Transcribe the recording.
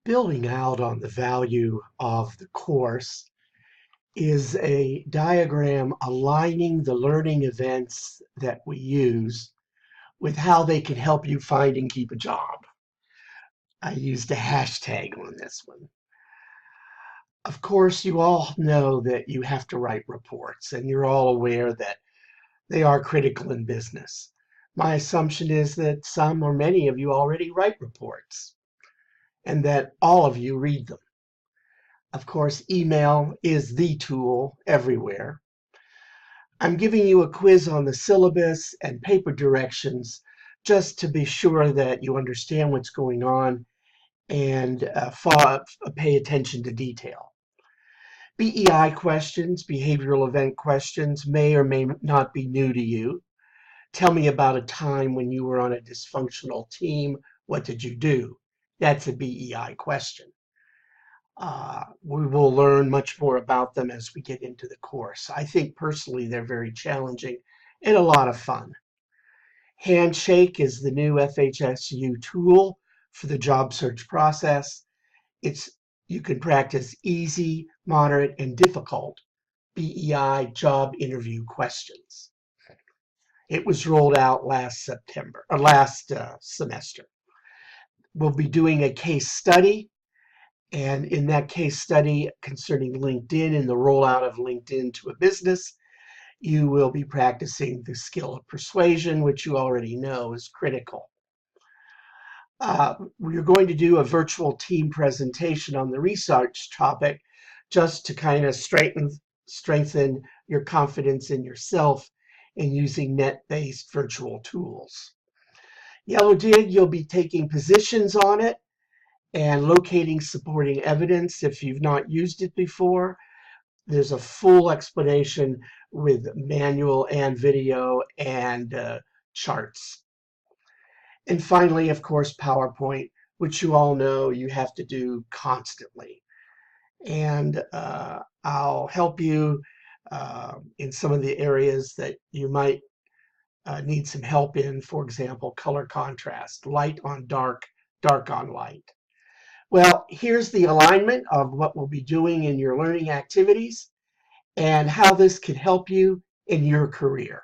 Building out on the value of the course is a diagram aligning the learning events that we use with how they can help you find and keep a job. I used a hashtag on this one. Of course, you all know that you have to write reports, and you're all aware that they are critical in business. My assumption is that some or many of you already write reports and that all of you read them. Of course, email is the tool everywhere. I'm giving you a quiz on the syllabus and paper directions just to be sure that you understand what's going on and pay attention to detail. BEI questions, behavioral event questions, may or may not be new to you. Tell me about a time when you were on a dysfunctional team. What did you do? That's a BEI question. We will learn much more about them as we get into the course. I think personally they're very challenging and a lot of fun. Handshake is the new FHSU tool for the job search process. You can practice easy, moderate, and difficult BEI job interview questions. It was rolled out last semester. We'll be doing a case study. And in that case study concerning LinkedIn and the rollout of LinkedIn to a business, you will be practicing the skill of persuasion, which you already know is critical. We're going to do a virtual team presentation on the research topic just to kind of strengthen your confidence in yourself in using net-based virtual tools. Yellow Dig, you'll be taking positions on it and locating supporting evidence if you've not used it before. There's a full explanation with manual and video and charts. And finally, of course, PowerPoint, which you all know you have to do constantly. And I'll help you in some of the areas that you might need some help in. For example, color contrast, light on dark, dark on light. Well, here's the alignment of what we'll be doing in your learning activities and how this could help you in your career.